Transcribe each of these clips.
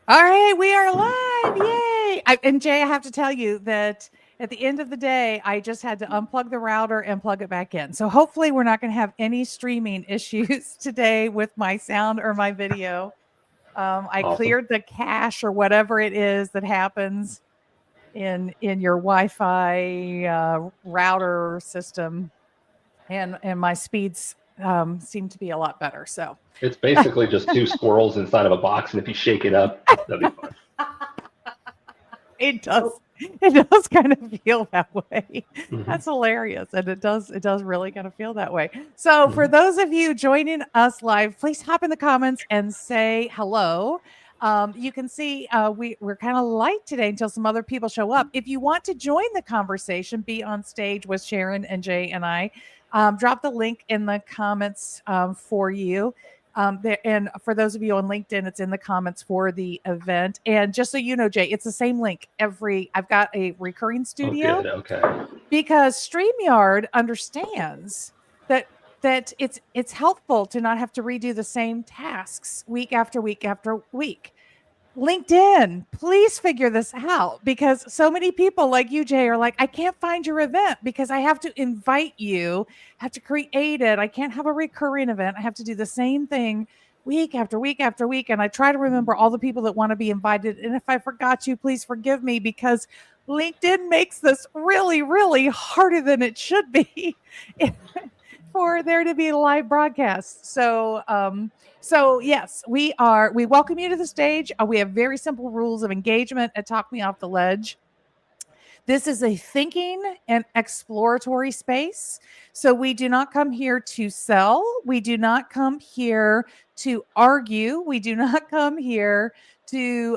All right, we are live. Yay. And Jay, I have to tell you that at the end of the day, I just had to unplug the router and plug it back in. So hopefully we're not going to have any streaming issues today with my sound or my video. I Awesome. cleared the cache or whatever it is that happens in your Wi-Fi router system, and my speeds seem to be a lot better. So It's basically just two squirrels inside of a box, and if you shake it up, that'll be fine. it does. It does kind of feel that way. Hmm. That's hilarious. And it does really kind of feel that way. So for Hmm. those of you joining us live, please hop in the comments and say hello. You can see we're kind of light today until some other people show up. If you want to join the conversation, be on stage with Sharon and Jay and I. Drop the link in the comments for you. And for those of you on LinkedIn, it's in the comments for the event. And just so you know, Jay, it's the same link I've got a recurring Oh, studio good. Okay. because StreamYard understands that it's helpful to not have to redo the same tasks week after week after week. LinkedIn, please figure this out because so many people like you, Jay, are like, I can't find your event because I have to invite you, have to create it. I can't have a recurring event. I have to do the same thing week after week after week. And I try to remember all the people that want to be invited. And if I forgot you, please forgive me because LinkedIn makes this really, really harder than it should be for there to be a live broadcast. So yes, we welcome you to the stage. We have very simple rules of engagement at Talk Me Off the Ledge. This is a thinking and exploratory space. So we do not come here to sell. We do not come here to argue. We do not come here to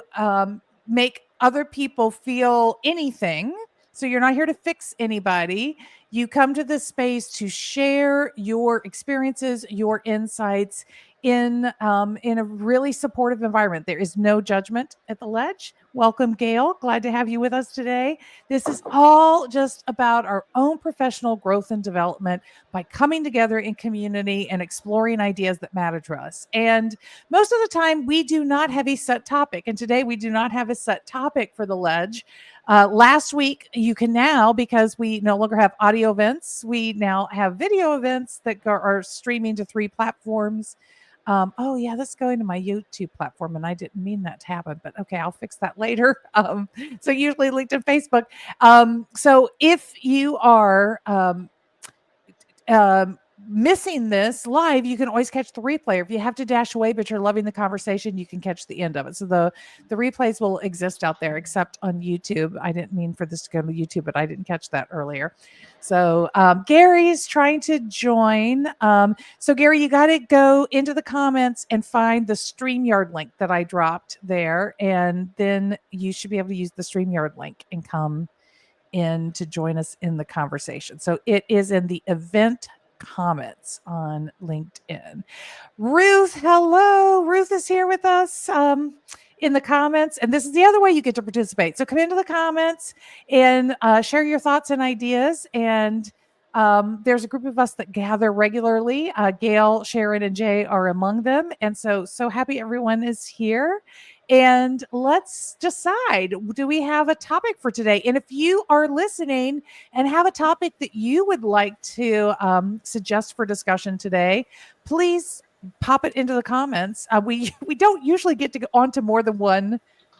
make other people feel anything. So you're not here to fix anybody. You come to this space to share your experiences, your insights in a really supportive environment. There is no judgment at the ledge. Welcome, Gail. Glad to have you with us today. This is all just about our own professional growth and development by coming together in community and exploring ideas that matter to us. And most of the time, we do not have a set topic. And today, we do not have a set topic for the ledge. Last week, you can now, because we no longer have audio events, we now have video events that are streaming to 3 platforms. Oh yeah, that's going to my YouTube platform, and I didn't mean that to happen, but okay, I'll fix that later. So usually linked to Facebook. So if you are um, missing this live, you can always catch the replay. Or if you have to dash away, but you're loving the conversation, you can catch the end of it. So the replays will exist out there, except on YouTube. I didn't mean for this to go to YouTube, but I didn't catch that earlier. So Gary's trying to join. So Gary, you got to go into the comments and find the StreamYard link that I dropped there, and then you should be able to use the StreamYard link and come in to join us in the conversation. So it is in the event comments on LinkedIn. Ruth, hello. Ruth is here with us in the comments. And this is the other way you get to participate. So come into the comments and share your thoughts and ideas. And there's a group of us that gather regularly. Gail, Sharon, and Jay are among them. And so happy everyone is here. And let's decide, do we have a topic for today? And if you are listening and have a topic that you would like to suggest for discussion today, please pop it into the comments. We don't usually get to go on to more than one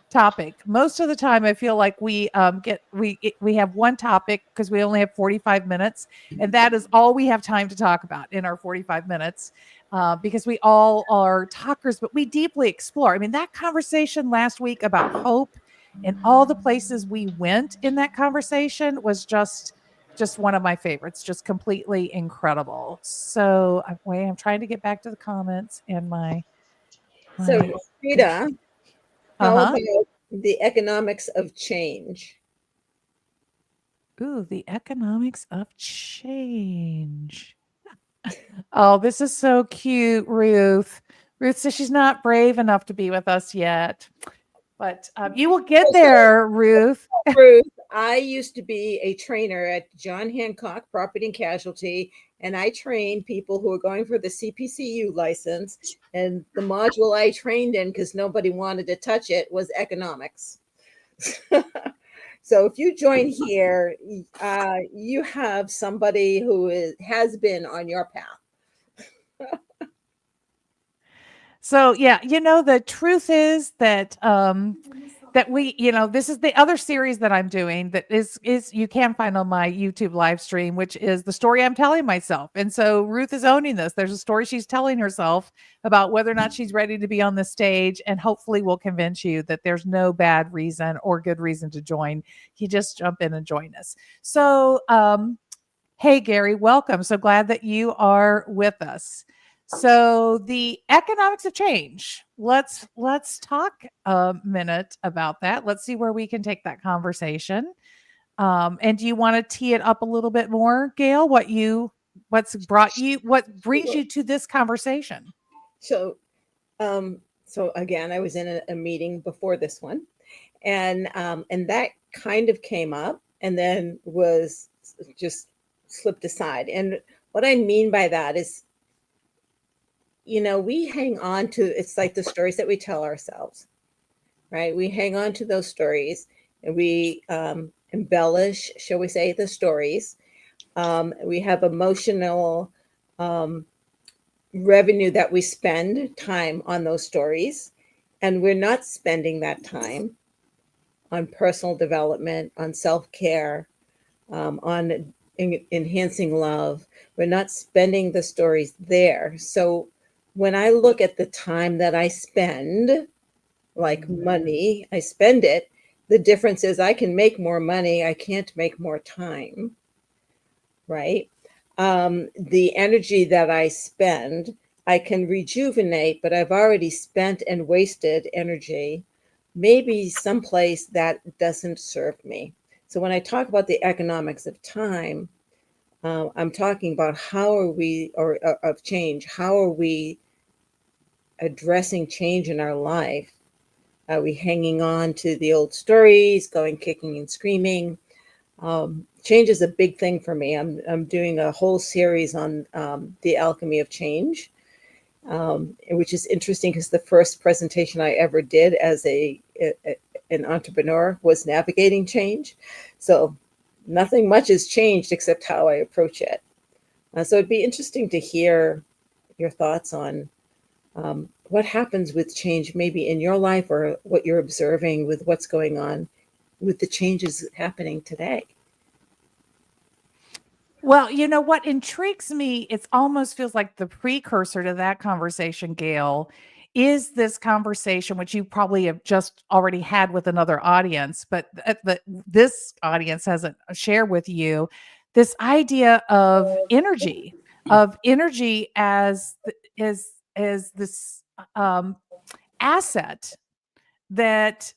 topic. Most of the time, I feel like we have one topic because we only have 45 minutes, and that is all we have time to talk about in our 45 minutes. Because we all are talkers, but we deeply explore. I mean, that conversation last week about hope and all the places we went in that conversation was just one of my favorites, just completely incredible. So I'm trying to get back to the comments and So, my Rita, how uh-huh. about the economics of change? Ooh, the economics of change. Oh, this is so cute, Ruth. Ruth says she's not brave enough to be with us yet, but you will get So, there, Ruth. Ruth, I used to be a trainer at John Hancock Property and Casualty and I train people who are going for the CPCU license. And the module I trained in, because nobody wanted to touch it, was economics. So if you join here, you have somebody who has been on your path. So yeah, the truth is that that we, this is the other series that I'm doing that is you can find on my YouTube live stream, which is the story I'm telling myself. And so Ruth is owning this. There's a story she's telling herself about whether or not she's ready to be on the stage, and hopefully will convince you that there's no bad reason or good reason to join. You just jump in and join us. So hey Gary, welcome. So glad that you are with us. So the economics of change. Let's talk a minute about that. Let's see where we can take that conversation. And do you want to tee it up a little bit more, Gail? What brings you to this conversation? So, so again, I was in a meeting before this one, and that kind of came up, and then was just slipped aside. And what I mean by that is, we hang on to, it's like the stories that we tell ourselves, right? We hang on to those stories, and we embellish, shall we say, the stories. We have emotional revenue that we spend time on those stories, and we're not spending that time on personal development, on self-care, on enhancing love. We're not spending the stories there. So when I look at the time that I spend, like money, I spend it. The difference is I can make more money. I can't make more time, right? The energy that I spend, I can rejuvenate, but I've already spent and wasted energy, maybe someplace that doesn't serve me. So when I talk about the economics of time, I'm talking about how are we, or of change, how are we addressing change in our life? Are we hanging on to the old stories, going kicking and screaming? Change is a big thing for me. I'm doing a whole series on the alchemy of change, which is interesting because the first presentation I ever did as an entrepreneur was navigating change. So nothing much has changed except how I approach it. So it'd be interesting to hear your thoughts on what happens with change, maybe in your life, or what you're observing with what's going on with the changes happening today. Well, what intrigues me, it almost feels like the precursor to that conversation, Gail, is this conversation, which you probably have just already had with another audience, but this audience hasn't shared with you, this idea of energy as this asset that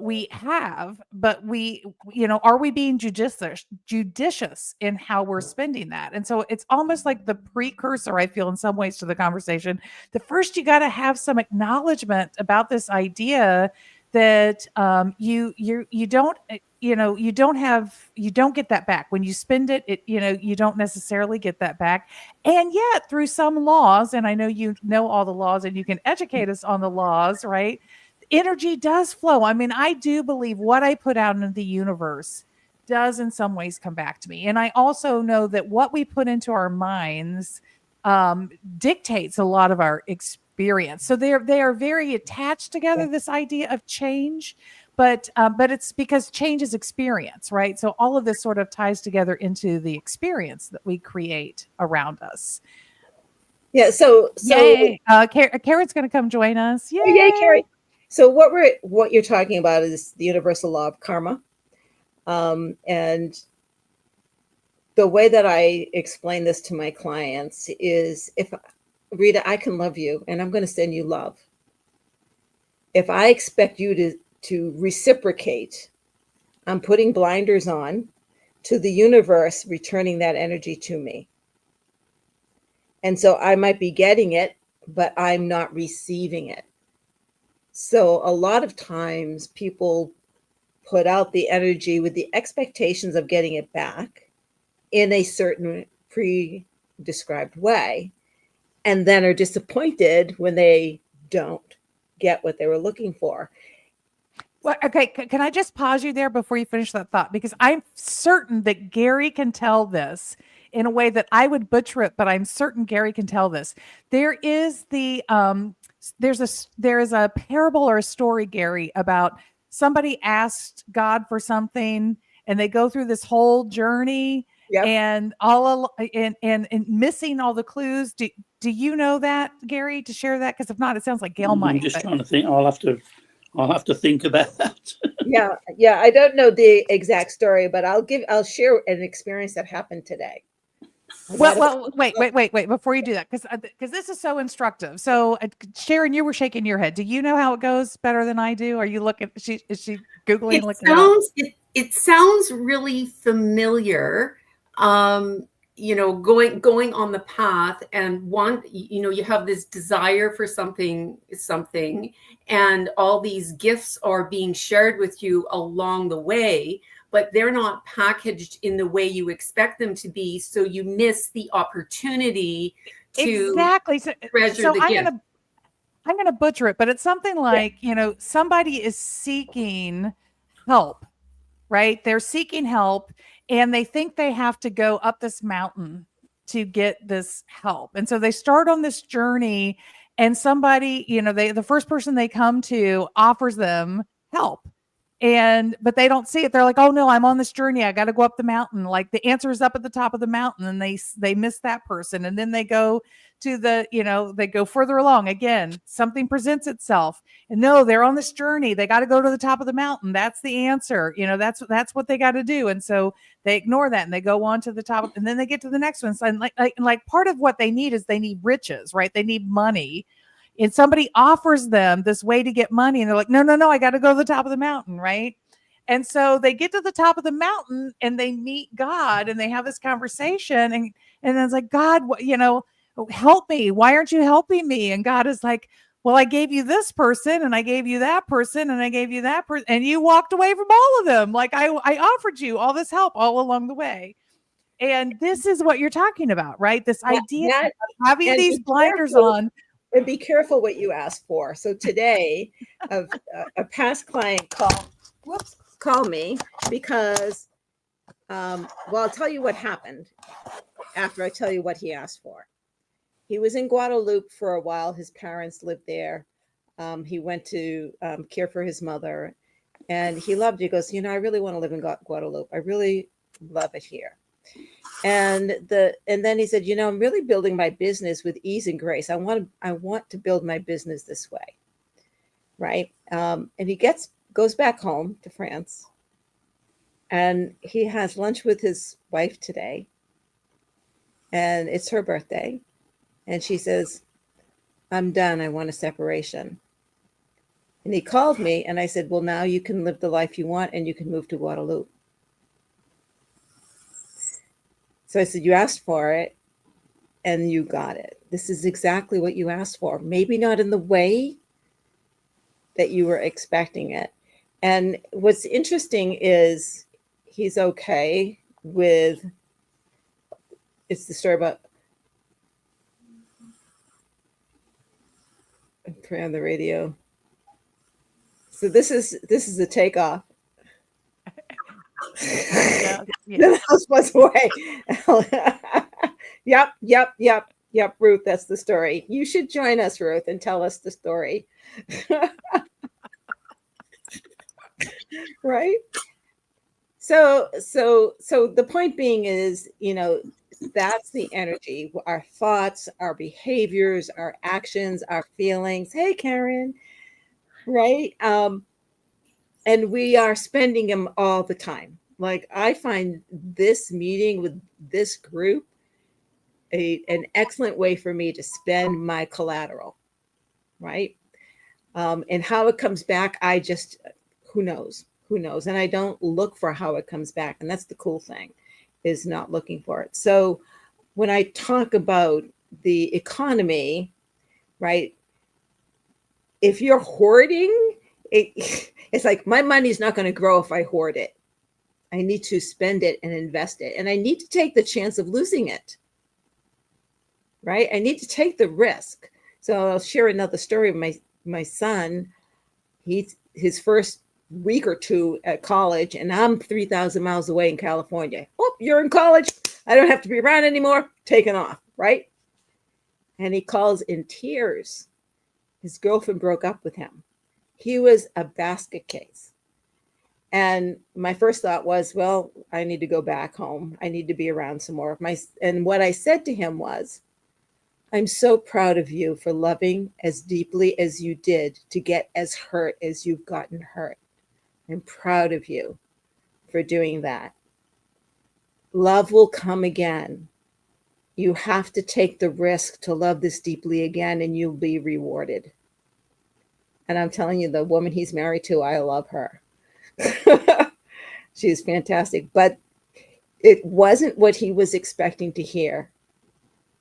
we have, but are we being judicious in how we're spending that? And so it's almost like the precursor, I feel, in some ways, to the conversation. The first, you got to have some acknowledgement about this idea that you don't you don't get that back when you spend it. You don't necessarily get that back. And yet through some laws, and I know you know all the laws and you can educate us on the laws, right? Energy does flow. I mean, I do believe what I put out into the universe does in some ways come back to me. And I also know that what we put into our minds dictates a lot of our experience. So they are very attached together, this idea of change, but it's because change is experience, right? So all of this sort of ties together into the experience that we create around us. Yeah. So yay. Karen's going to come join us. Yay, yay, Carrie. So what you're talking about is the universal law of karma. And the way that I explain this to my clients is, if Rita, I can love you and I'm going to send you love. If I expect you to reciprocate, I'm putting blinders on to the universe, returning that energy to me. And so I might be getting it, but I'm not receiving it. So a lot of times people put out the energy with the expectations of getting it back in a certain described way, and then are disappointed when they don't get what they were looking for. Well, okay, can I just pause you there before you finish that thought? Because I'm certain that Gary can tell this in a way that I would butcher it, but I'm certain Gary can tell this. There is there is a parable or a story, Gary, about somebody asked God for something and they go through this whole journey Yep. and and missing all the clues. Do you know that, Gary, to share that? Because if not, it sounds like Gail might. I'm just trying to think. I'll have to think about that. Yeah. I don't know the exact story, but I'll share an experience that happened today. Well, wait. Before you do that, because this is so instructive. So, Sharon, you were shaking your head. Do you know how it goes better than I do? Are you looking? Is she googling? It sounds really familiar. Going on the path, and you have this desire for something, and all these gifts are being shared with you along the way, but they're not packaged in the way you expect them to be. So you miss the opportunity to exactly. treasure the gift. I'm gonna butcher it, but it's something like, somebody is seeking help, right? They're seeking help and they think they have to go up this mountain to get this help. And so they start on this journey and somebody, the first person they come to offers them help. But they don't see it. They're like, oh no, I'm on this journey. I got to go up the mountain. Like the answer is up at the top of the mountain, and they miss that person. And then they go to they go further along. Again, something presents itself, and no, they're on this journey. They got to go to the top of the mountain. That's the answer. That's what they got to do. And so they ignore that and they go on to the top, and then they get to the next one. So, and like part of what they need is they need riches, right? They need money. And somebody offers them this way to get money, and they're like, no, I got to go to the top of the mountain, right? And so they get to the top of the mountain and they meet God and they have this conversation, and then it's like, God, help me. Why aren't you helping me? And God is like, well, I gave you this person and I gave you that person and I gave you that person, and you walked away from all of them. Like I offered you all this help all along the way. And this is what you're talking about, right? This idea of having these blinders on. And be careful what you ask for. So today, a past client called me because, I'll tell you what happened after I tell you what he asked for. He was in Guadeloupe for a while. His parents lived there. He went to care for his mother, and he loved it. He goes, I really want to live in Guadeloupe. I really love it here. And then he said, I'm really building my business with ease and grace. I want to build my business this way. Right. And he goes back home to France, and he has lunch with his wife today, and it's her birthday. And she says, I'm done. I want a separation. And he called me and I said, well, now you can live the life you want and you can move to Guadeloupe. So I said, you asked for it and you got it. This is exactly what you asked for. Maybe not in the way that you were expecting it. And what's interesting is he's okay with, it's the story about, on the radio. So this is a takeoff. The house was away. Yep, Ruth, that's the story. You should join us, Ruth, and tell us the story. Right? So the point being is, that's the energy. Our thoughts, our behaviors, our actions, our feelings. Hey, Karen. Right? And we are spending them all the time. Like, I find this meeting with this group an excellent way for me to spend my collateral, right? And how it comes back, who knows? And I don't look for how it comes back. And that's the cool thing, is not looking for it. So when I talk about the economy, right? If you're hoarding, it's like, my money's not going to grow if I hoard it. I need to spend it and invest it. And I need to take the chance of losing it. right? I need to take the risk. So I'll share another story. My son, his first week or two at college, and I'm 3,000 miles away in California. Oh, you're in college. I don't have to be around anymore. Taking off, right? And he calls in tears. His girlfriend broke up with him. He was a basket case. And my first thought was, well, I need to go back home. I need to be around some more of my. And what I said to him was, I'm so proud of you for loving as deeply as you did to get as hurt as you've gotten hurt. I'm proud of you for doing that. Love will come again. You have to take the risk to love this deeply again, and you'll be rewarded. And I'm telling you, the woman he's married to, I love her. She's fantastic. But it wasn't what he was expecting to hear.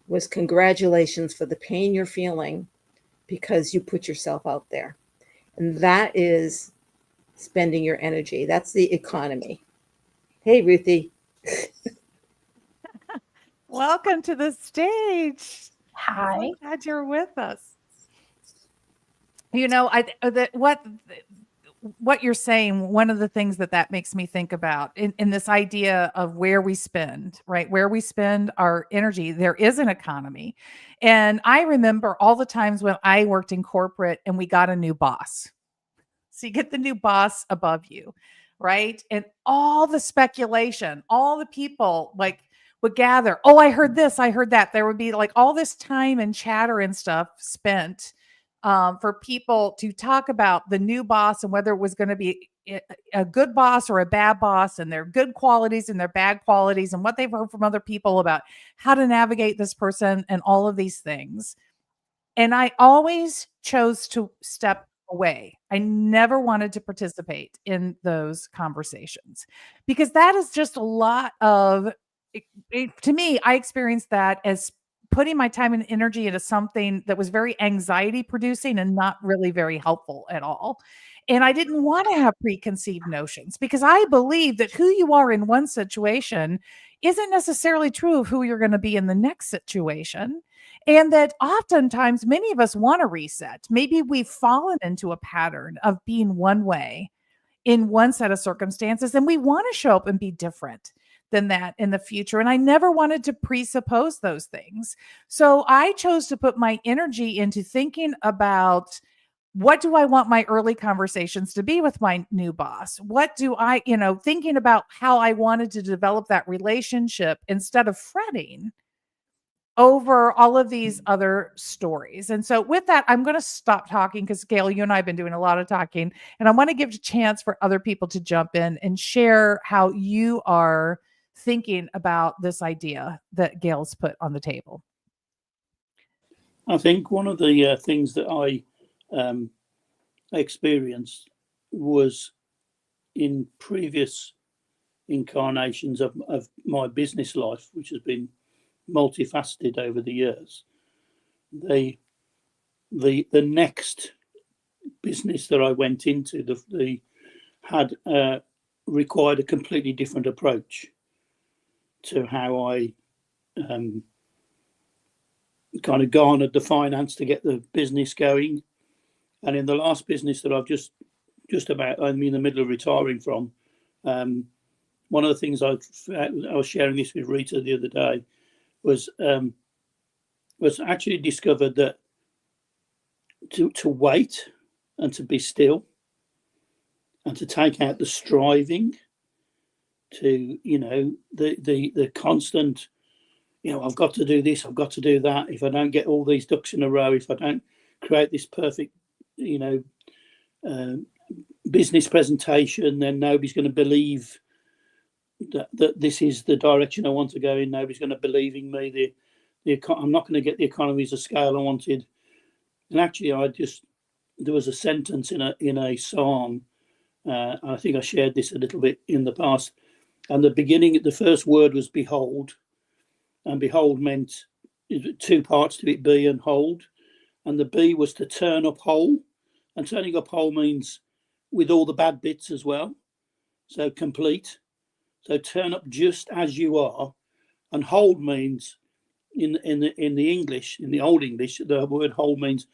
Was congratulations for the pain you're feeling because you put yourself out there. And that is spending your energy. That's the economy. Hey, Ruthie. Welcome to the stage. Hi. So glad you're with us. You know, what you're saying, one of the things that makes me think about in this idea of where we spend, right? Where we spend our energy, there is an economy. And I remember all the times when I worked in corporate and we got a new boss. So you get the new boss above you, right? And all the speculation, all the people like would gather. Oh, I heard this, I heard that. There would be like all this time and chatter and stuff spent for people to talk about the new boss and whether it was going to be a good boss or a bad boss, and their good qualities and their bad qualities, and what they've heard from other people about how to navigate this person and all of these things. And I always chose to step away. I never wanted to participate in those conversations because that is just a lot of, to me, I experienced that as putting my time and energy into something that was very anxiety producing and not really very helpful at all. And I didn't want to have preconceived notions because I believe that who you are in one situation isn't necessarily true of who you're going to be in the next situation. And that oftentimes many of us want to reset. Maybe we've fallen into a pattern of being one way in one set of circumstances, and we want to show up and be different than that in the future. And I never wanted to presuppose those things. So I chose to put my energy into thinking about, what do I want my early conversations to be with my new boss? What do I, thinking about how I wanted to develop that relationship instead of fretting over all of these other stories. And so with that, I'm going to stop talking because Gail, you and I have been doing a lot of talking, and I want to give a chance for other people to jump in and share how you are thinking about this idea that Gail's put on the table. I think one of the things that I experienced was in previous incarnations of my business life, which has been multifaceted over the years. The next business that I went into, the had required a completely different approach to how I kind of garnered the finance to get the business going. And in the last business that I've just about, I'm in the middle of retiring from, one of the things I was sharing this with Rita the other day was actually discovered that to wait and to be still and to take out the striving, to the constant, I've got to do this, I've got to do that. If I don't get all these ducks in a row, if I don't create this perfect business presentation, then nobody's going to believe that this is the direction I want to go in. Nobody's going to believe in me. I'm not going to get the economies of scale I wanted. And actually, there was a sentence in a psalm. I think I shared this a little bit in the past. And the first word was behold. And behold meant two parts to it, be and hold. And the be was to turn up whole. And turning up whole means with all the bad bits as well. So complete. So turn up just as you are. And hold means in the English, in the Old English, the word hold means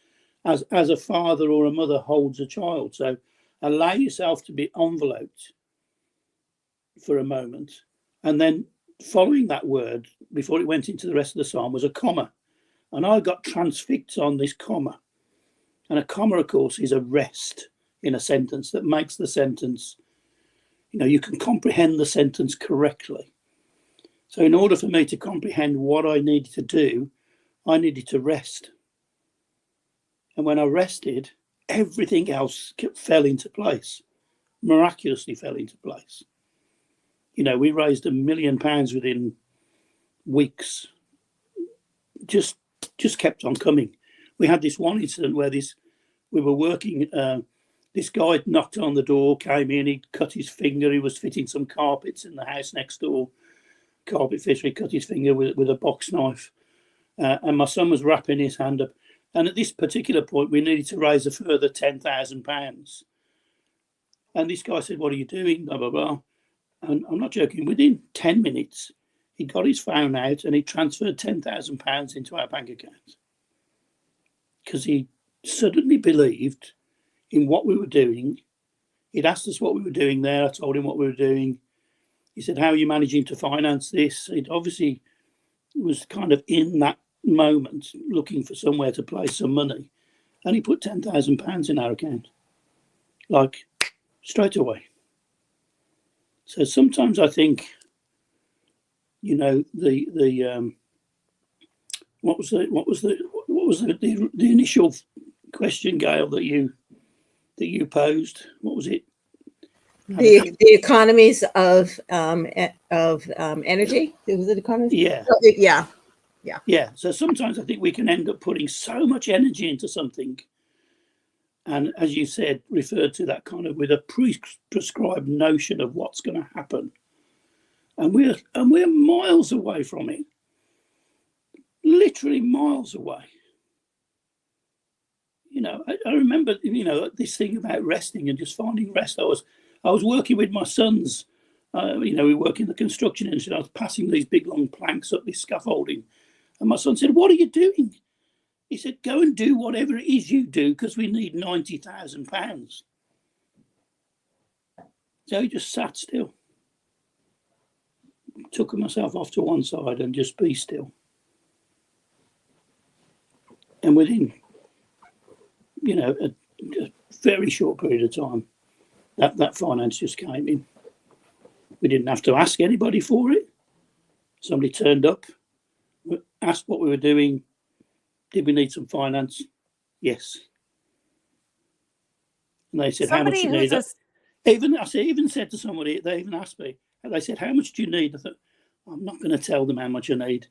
as a father or a mother holds a child. So allow yourself to be enveloped for a moment, and then following that word before it went into the rest of the psalm was a comma, and I got transfixed on this comma. And a comma, of course, is a rest in a sentence that makes the sentence, you can comprehend the sentence correctly. So in order for me to comprehend what I needed to do, I needed to rest. And when I rested, everything else fell into place, miraculously fell into place. We raised £1 million within weeks. Just kept on coming. We had this one incident where we were working. This guy knocked on the door, came in, he cut his finger. He was fitting some carpets in the house next door. Carpet fitter, he cut his finger with a box knife. And my son was wrapping his hand up. And at this particular point, we needed to raise a further £10,000. And this guy said, "What are you doing?" Blah, blah, blah. And I'm not joking, within 10 minutes, he got his phone out and he transferred £10,000 into our bank account. Because he suddenly believed in what we were doing. He'd asked us what we were doing there. I told him what we were doing. He said, "How are you managing to finance this?" It obviously was kind of in that moment looking for somewhere to place some money. And he put £10,000 in our account, like straight away. So sometimes I think, the what was the initial question, Gail, that you posed? What was it? The economies of energy. Was it economies? Yeah. Yeah. So sometimes I think we can end up putting so much energy into something, and as you said, referred to that kind of with a prescribed notion of what's going to happen, and we're miles away from it, literally miles away. I remember this thing about resting and just finding rest. I was working with my sons. We work in the construction industry. I was passing these big long planks up this scaffolding, and my son said, "What are you doing?" He said, "Go and do whatever it is you do, because we need £90,000. So he just sat still, took myself off to one side and just be still. And within, a very short period of time, that finance just came in. We didn't have to ask anybody for it. Somebody turned up, asked what we were doing. Did we need some finance? Yes. And they said, "How much do you need?" I even said to somebody, they even asked me, and they said, "How much do you need?" I thought, I'm not going to tell them how much I need,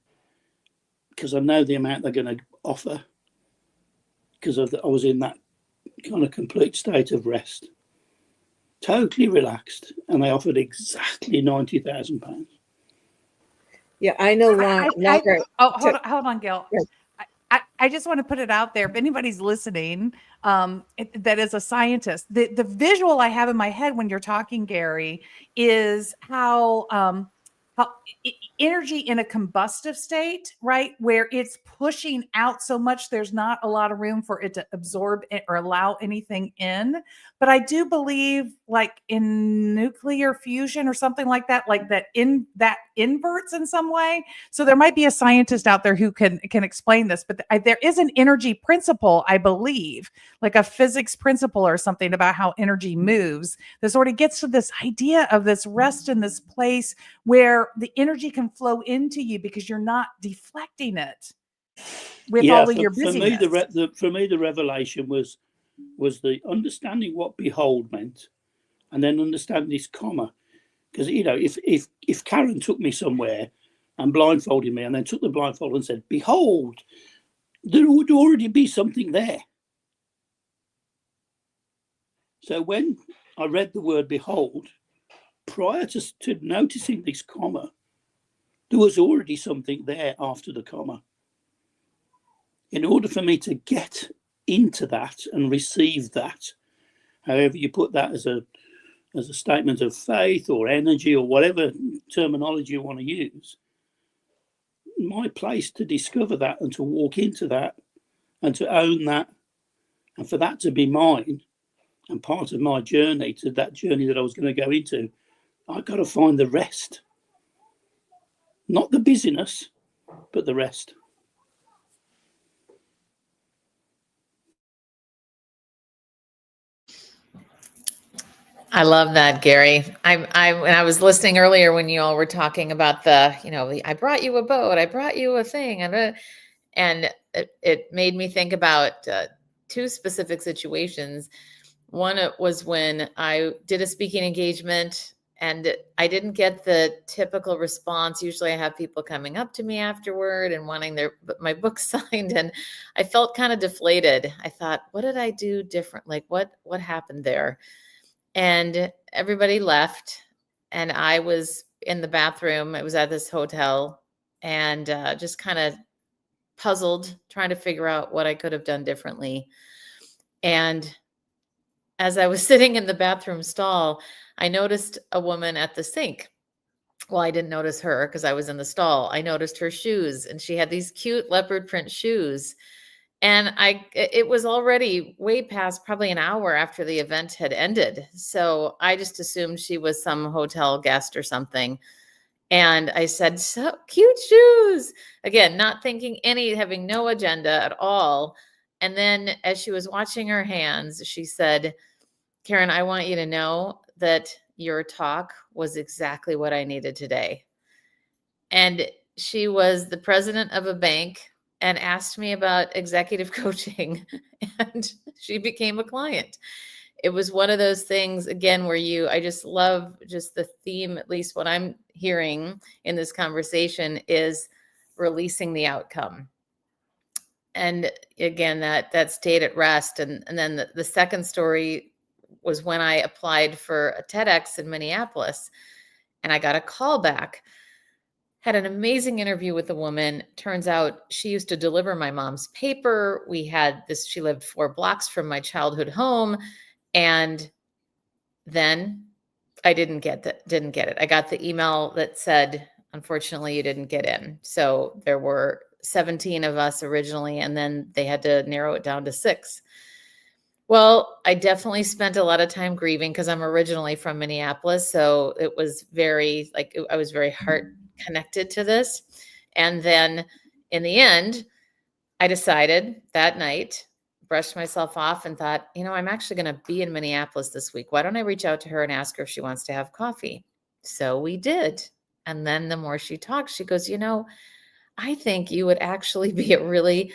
because I know the amount they're going to offer, because I was in that kind of complete state of rest, totally relaxed, and they offered exactly £90,000. Yeah, I know longer. Hold on, Gil. Yes. I just want to put it out there. If anybody's listening, that is a scientist, the visual I have in my head when you're talking, Gary, is how energy in a combustive state, right, where it's pushing out so much, there's not a lot of room for it to absorb it or allow anything in. But I do believe, like in nuclear fusion or something like that inverts in some way. So there might be a scientist out there who can explain this, but there is an energy principle, I believe, like a physics principle or something about how energy moves that sort of gets to this idea of this rest in this place where the energy can flow into you because you're not deflecting it with all of your busyness. For me, the revelation was the understanding what behold meant, and then understanding this comma. Because if Karen took me somewhere and blindfolded me, and then took the blindfold and said, "Behold," there would already be something there. So when I read the word "behold," prior to noticing this comma, there was already something there after the comma. In order for me to get into that and receive that, however you put that, as a statement of faith or energy or whatever terminology you want to use, my place to discover that and to walk into that and to own that, and for that to be mine and part of my journey, to that journey that I was going to go into, I got to find the rest, not the busyness, but the rest. I love that, Gary. When I was listening earlier when you all were talking about I brought you a boat, I brought you a thing, and it made me think about two specific situations. One was when I did a speaking engagement and I didn't get the typical response. Usually I have people coming up to me afterward and wanting my book signed, and I felt kind of deflated. I thought, what did I do different? Like what happened there? And everybody left, and I was in the bathroom. It was at this hotel, and just kind of puzzled, trying to figure out what I could have done differently. And as I was sitting in the bathroom stall, I noticed a woman at the sink. Well, I didn't notice her because I was in the stall. I noticed her shoes, and she had these cute leopard print shoes. And it was already way past probably an hour after the event had ended. So I just assumed she was some hotel guest or something. And I said, so cute shoes. Again, not thinking having no agenda at all. And then as she was washing her hands, she said, Karen, I want you to know that your talk was exactly what I needed today. And she was the president of a bank and asked me about executive coaching, and she became a client. It was one of those things, again, where I just love just the theme, at least what I'm hearing in this conversation is releasing the outcome. And again, that stayed at rest. And then the second story was when I applied for a TEDx in Minneapolis, and I got a call back. Had an amazing interview with a woman. Turns out she used to deliver my mom's paper. She lived 4 blocks from my childhood home. And then I didn't get it. I got the email that said, unfortunately, you didn't get in. So there were 17 of us originally, and then they had to narrow it down to 6. Well, I definitely spent a lot of time grieving because I'm originally from Minneapolis. So it was I was very heart connected to this. And then in the end, I decided that night, brushed myself off and thought, I'm actually going to be in Minneapolis this week. Why don't I reach out to her and ask her if she wants to have coffee? So we did. And then the more she talked, she goes, I think you would actually be a really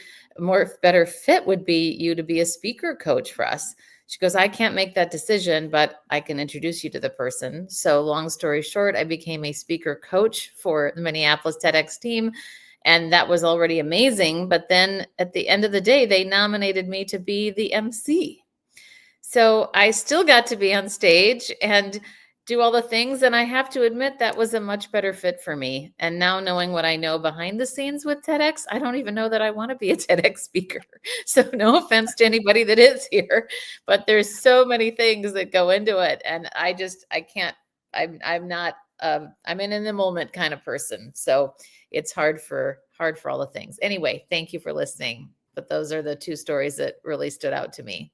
better fit would be you to be a speaker coach for us. She goes, I can't make that decision, but I can introduce you to the person. So long story short, I became a speaker coach for the Minneapolis TEDx team. And that was already amazing. But then at the end of the day, they nominated me to be the MC. So I still got to be on stage and do all the things. And I have to admit that was a much better fit for me. And now knowing what I know behind the scenes with TEDx, I don't even know that I want to be a TEDx speaker. So no offense to anybody that is here, but there's so many things that go into it. And I'm in the moment kind of person. So it's hard for all the things. Anyway, thank you for listening. But those are the 2 stories that really stood out to me.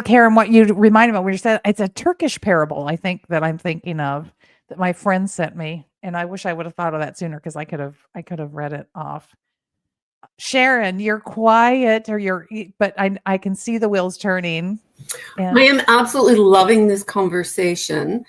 Karen, what you reminded me when you said it's a Turkish parable, I think that I'm thinking of that my friend sent me, and I wish I would have thought of that sooner because I could have read it off. Sharon, you're quiet, but I can see the wheels turning. I am absolutely loving this conversation.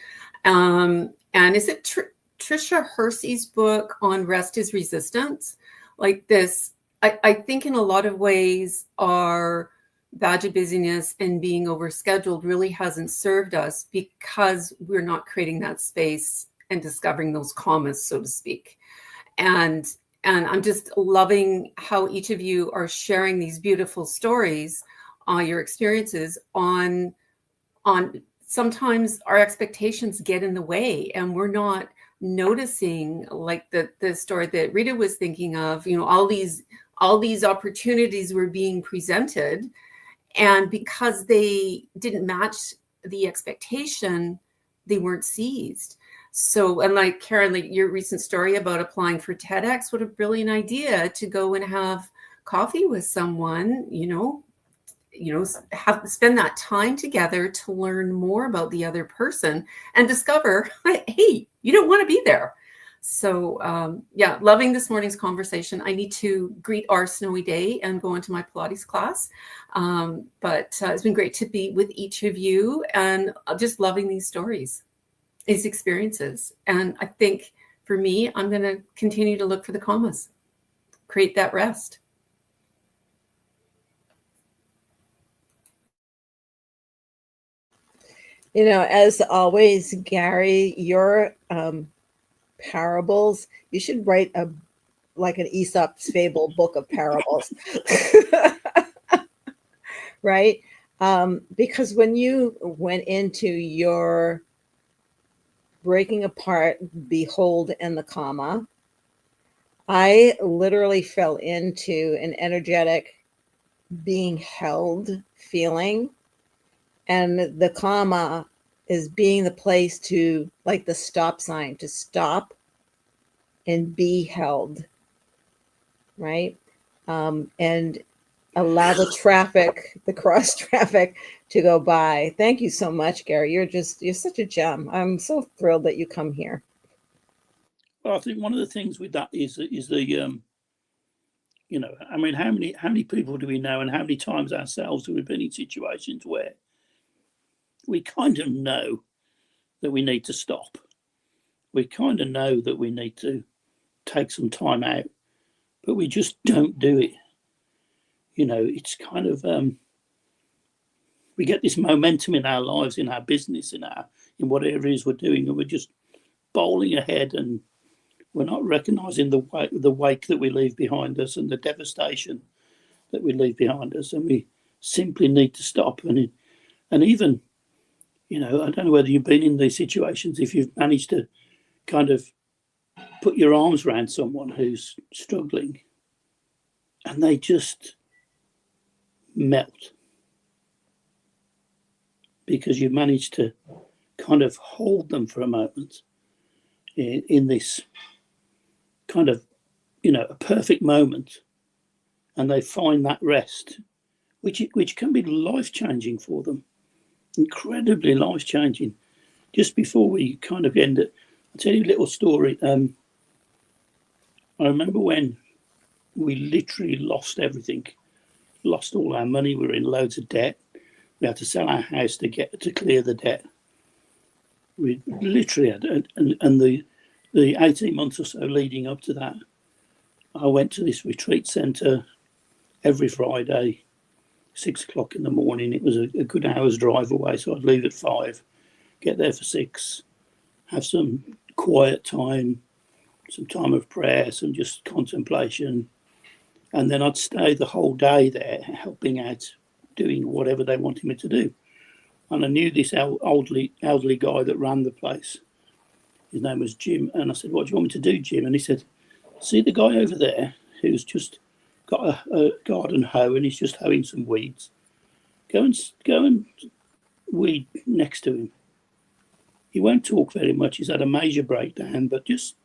And is it Tricia Hersey's book on Rest is Resistance? Like this, I think in a lot of ways our badge of busyness and being overscheduled really hasn't served us because we're not creating that space and discovering those commas, so to speak. And I'm just loving how each of you are sharing these beautiful stories, your experiences on sometimes our expectations get in the way and we're not noticing, like the story that Rita was thinking of, all these opportunities were being presented. And because they didn't match the expectation, they weren't seized. So, and like Karen, like your recent story about applying for TEDx, what a brilliant idea to go and have coffee with someone, spend that time together to learn more about the other person and discover, hey, you don't want to be there. So yeah, loving this morning's conversation. I need to greet our snowy day and go into my Pilates class. But it's been great to be with each of you and just loving these stories, these experiences. And I think for me, I'm going to continue to look for the commas, create that rest. As always, Gary, your parables, you should write like an Aesop's fable book of parables. Right? Because when you went into your breaking apart, behold, and the comma, I literally fell into an energetic being held feeling. And the comma is being the place to, like the stop sign, to stop and be held, right? And allow the traffic, the cross traffic, to go by. Thank you so much, Gary. You're such a gem. I'm so thrilled that you come here. Well, I think one of the things with that is the I mean, how many people do we know, and how many times ourselves have we been in situations where we kind of know that we need to stop. We kind of know that we need to take some time out, but we just don't do it. It's kind of we get this momentum in our lives, in our business, in whatever it is we're doing, and we're just bowling ahead, and we're not recognizing the wake that we leave behind us and the devastation that we leave behind us, and we simply need to stop. And even, I don't know whether you've been in these situations, if you've managed to kind of put your arms around someone who's struggling and they just melt because you've managed to kind of hold them for a moment in this kind of, a perfect moment, and they find that rest, which can be life-changing for them, incredibly life-changing. Just before we kind of end it, I'll tell you a little story. I remember when we literally lost everything, lost all our money. We were in loads of debt. We had to sell our house to clear the debt. We literally had, and the 18 months or so leading up to that, I went to this retreat centre every Friday, 6 o'clock in the morning. It was a good hour's drive away, so I'd leave at 5, get there for 6, have some quiet time, some time of prayer, some just contemplation, and then I'd stay the whole day there, helping out, doing whatever they wanted me to do. And I knew this elderly guy that ran the place. His name was Jim, and I said, "What do you want me to do, Jim?" And he said, "See the guy over there who's just got a garden hoe and he's just hoeing some weeds. Go and weed next to him. He won't talk very much. He's had a major breakdown, but just..."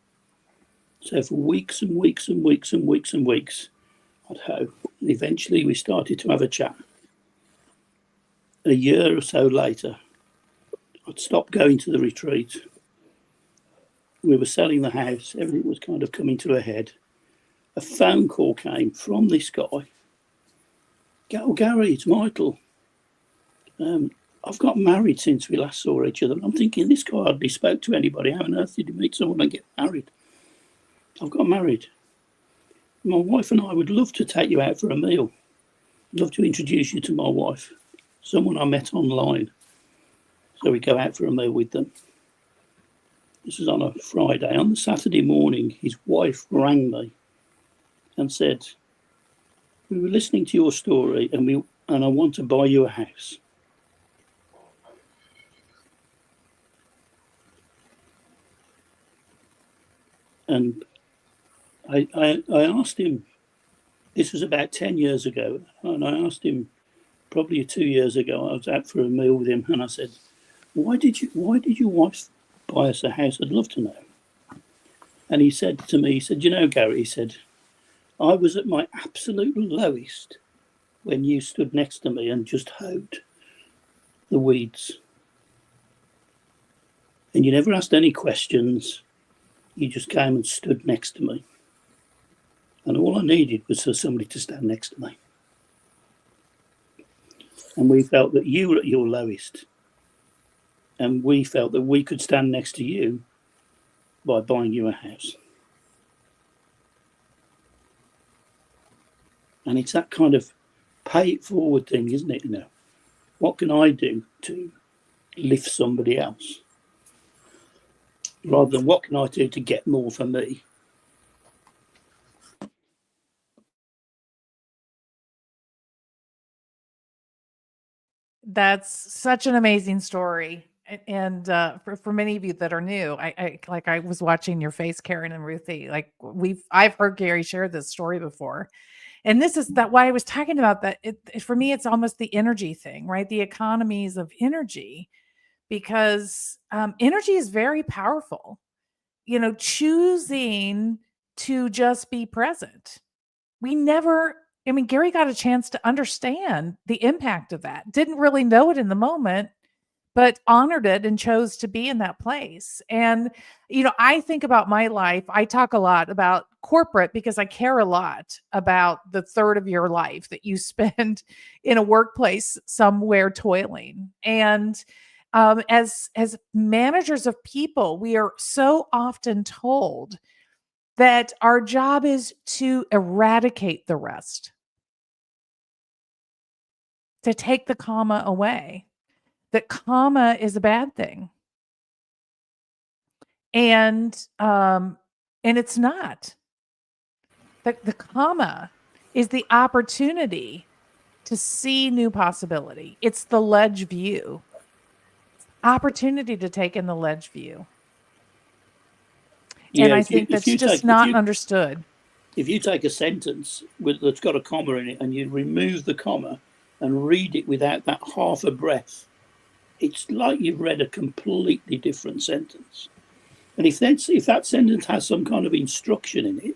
So for weeks and weeks and weeks and weeks and weeks, I'd hoe. And eventually we started to have a chat. A year or so later, I'd stopped going to the retreat. We were selling the house. Everything was kind of coming to a head. A phone call came from this guy. "Oh, Gary, it's Michael. I've got married since we last saw each other." I'm thinking, this guy hardly spoke to anybody. How on earth did you meet someone and get married? "I've got married. My wife and I would love to take you out for a meal. I'd love to introduce you to my wife, someone I met online." So we go out for a meal with them. This was on a Friday. On the Saturday morning, his wife rang me and said, "We were listening to your story and I want to buy you a house." And I asked him, this was about 10 years ago, and I asked him, probably 2 years ago. I was out for a meal with him, and I said, why did your wife buy us a house? I'd love to know. And he said to me, he said, you know, Gary, he said, I was at my absolute lowest when you stood next to me and just hoed the weeds. And you never asked any questions. You just came and stood next to me. And all I needed was for somebody to stand next to me. And we felt that you were at your lowest. And we felt that we could stand next to you by buying you a house. And it's that kind of pay it forward thing, isn't it? You know, what can I do to lift somebody else? Rather than what can I do to get more for me? That's such an amazing story. And for many of you that are new, I was watching your face, Karen and Ruthie. Like I've heard Gary share this story before, and this is that why I was talking about that. For me, it's almost the energy thing, right? The economies of energy, because energy is very powerful. You know, choosing to just be present. Gary got a chance to understand the impact of that. Didn't really know it in the moment, but honored it and chose to be in that place. And, I think about my life. I talk a lot about corporate because I care a lot about the third of your life that you spend in a workplace somewhere toiling. And as managers of people, we are so often told that our job is to eradicate the rest, to take the comma away, that comma is a bad thing. And it's not. The comma is the opportunity to see new possibility. It's the ledge view. Opportunity to take in the ledge view. And I think that's just not understood. If you take a sentence that's got a comma in it and you remove the comma and read it without that half a breath, it's like you've read a completely different sentence. And if that sentence has some kind of instruction in it,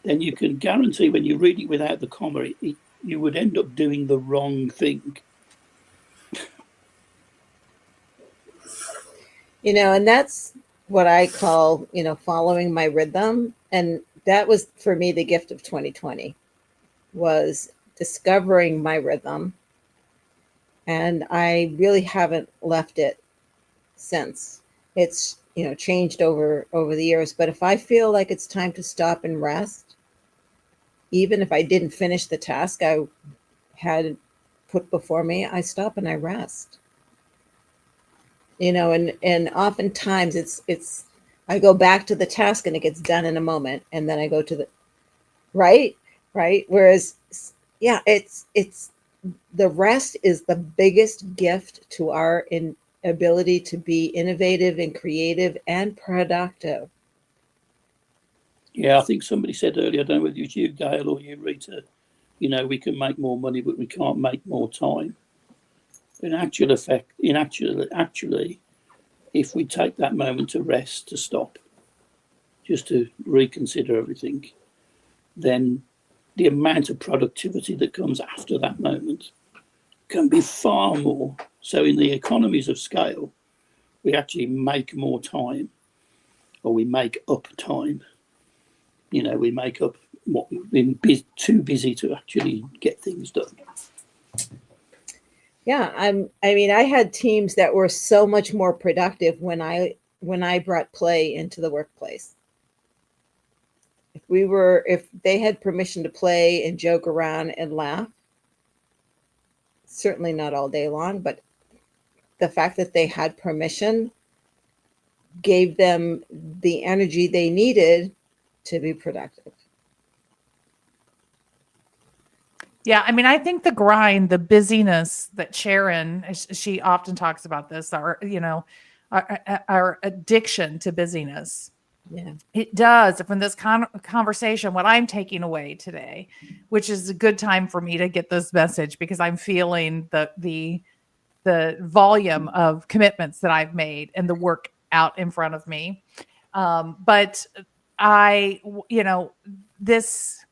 then you can guarantee when you read it without the comma, you would end up doing the wrong thing. And that's what I call, following my rhythm. And that was, for me, the gift of 2020 was discovering my rhythm. And I really haven't left it since. It's, changed over the years. But if I feel like it's time to stop and rest, even if I didn't finish the task I had put before me, I stop and I rest. And oftentimes it's I go back to the task and it gets done in a moment, and then I go to the right. Whereas, yeah, it's the rest is the biggest gift to our ability to be innovative and creative and productive. Yeah, I think somebody said earlier, I don't know whether it was you, Gail, or you, Rita, we can make more money, but we can't make more time. Actually, if we take that moment to rest, to stop, just to reconsider everything, then the amount of productivity that comes after that moment can be far more. So in the economies of scale, we actually make more time, or we make up time. We make up what we've been too busy to actually get things done. Yeah, I had teams that were so much more productive when I brought play into the workplace. If they had permission to play and joke around and laugh, certainly not all day long, but the fact that they had permission gave them the energy they needed to be productive. Yeah, I think the grind, the busyness that Sharon, she often talks about this, our addiction to busyness Yeah. It does. From this conversation, what I'm taking away today, which is a good time for me to get this message because I'm feeling the volume of commitments that I've made and the work out in front of me. But this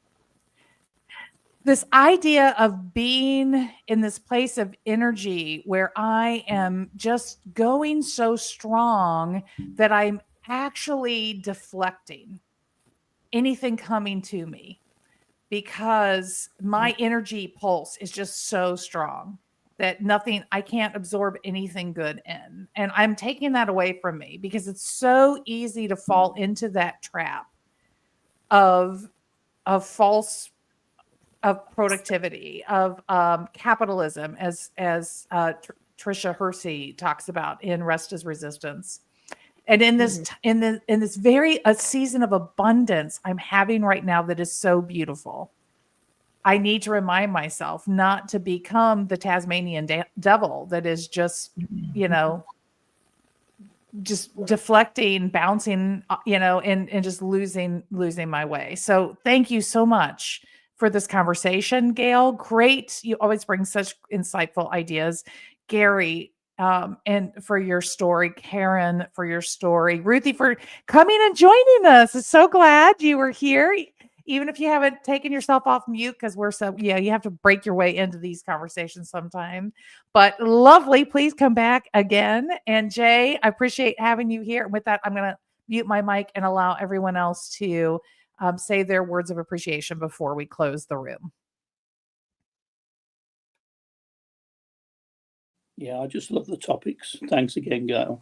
idea of being in this place of energy where I am just going so strong that I'm actually deflecting anything coming to me because my energy pulse is just so strong that I can't absorb anything good in. And I'm taking that away from me because it's so easy to fall into that trap of false of productivity, of capitalism, as Tricia Hersey talks about in Rest is Resistance. And in this in this very a season of abundance I'm having right now that is so beautiful, I need to remind myself not to become the Tasmanian devil that is just, just deflecting, bouncing, and just losing my way. So thank you so much for this conversation, Gail. Great. You always bring such insightful ideas. Gary, and for your story, Karen, for your story, Ruthie, for coming and joining us. I'm so glad you were here. Even if you haven't taken yourself off mute, because you have to break your way into these conversations sometime. But lovely, please come back again. And Jay, I appreciate having you here. And with that, I'm going to mute my mic and allow everyone else to say their words of appreciation before we close the room. Yeah, I just love the topics. Thanks again, Gail.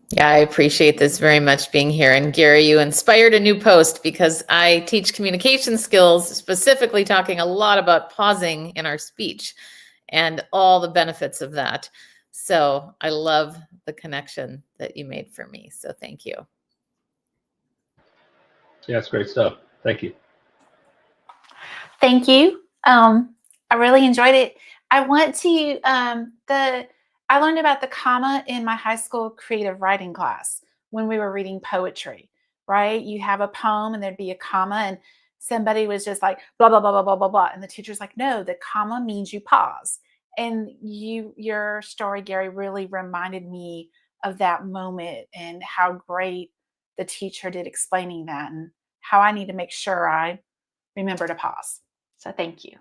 Yeah, I appreciate this very much being here. And Gary, you inspired a new post because I teach communication skills, specifically talking a lot about pausing in our speech and all the benefits of that. So I love the connection that you made for me. So thank you. Yeah, it's great stuff. Thank you. Thank you. I really enjoyed it. I want to I learned about the comma in my high school creative writing class when we were reading poetry, right? You have a poem and there'd be a comma and somebody was just like blah blah blah blah blah blah blah, and the teacher's like, no, the comma means you pause. And your story, Gary, really reminded me of that moment and how great the teacher did explaining that and how I need to make sure I remember to pause. So thank you.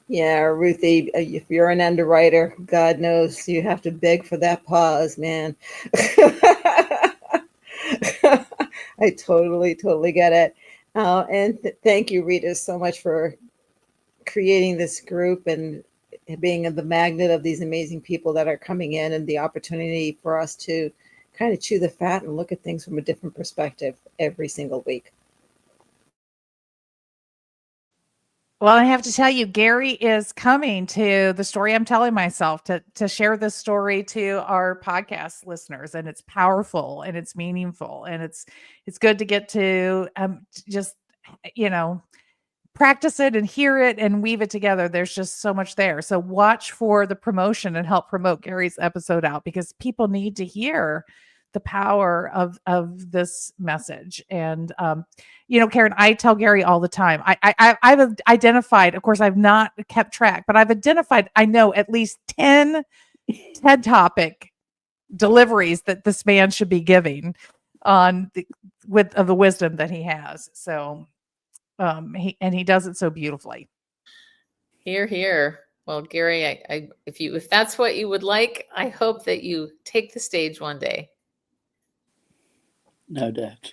Yeah, Ruthie, if you're an underwriter, God knows you have to beg for that pause, man. I totally get it. And thank you, Rita, so much for creating this group and being the magnet of these amazing people that are coming in, and the opportunity for us to kind of chew the fat and look at things from a different perspective every single week. Well, I have to tell you, Gary is coming to the story I'm telling myself to share this story to our podcast listeners, and it's powerful and it's meaningful and it's good to get to just practice it and hear it and weave it together. There's just so much there. So watch for the promotion and help promote Gary's episode out because people need to hear the power of this message. And Karen, I tell Gary all the time, I've identified, of course I've not kept track, but I've identified, I know at least 10 TED Topic deliveries that this man should be giving on the wisdom that he has. So he does it so beautifully. Hear, hear. Well, Gary, if that's what you would like, I hope that you take the stage one day. No doubt.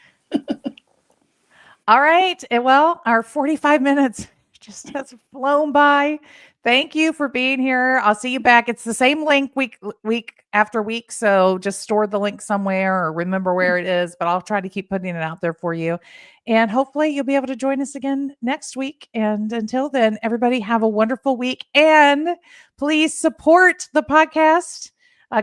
All right. Well, our 45 minutes just has flown by. Thank you for being here. I'll see you back. It's the same link week after week. So just store the link somewhere or remember where it is, but I'll try to keep putting it out there for you. And hopefully you'll be able to join us again next week. And until then, everybody have a wonderful week and please support the podcast.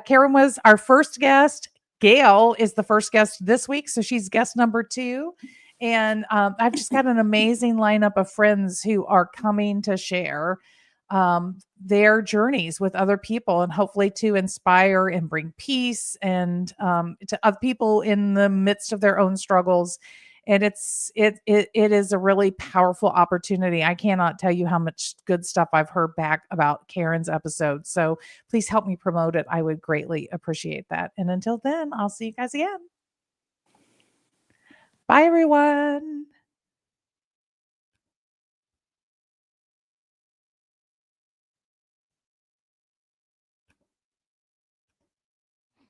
Karen was our first guest. Gail is the first guest this week. So she's guest number 2. And I've just got an amazing lineup of friends who are coming to share their journeys with other people, and hopefully to inspire and bring peace and to other people in the midst of their own struggles. And it is a really powerful opportunity. I cannot tell you how much good stuff I've heard back about Karen's episode. So please help me promote it. I would greatly appreciate that. And until then, I'll see you guys again. Bye, everyone.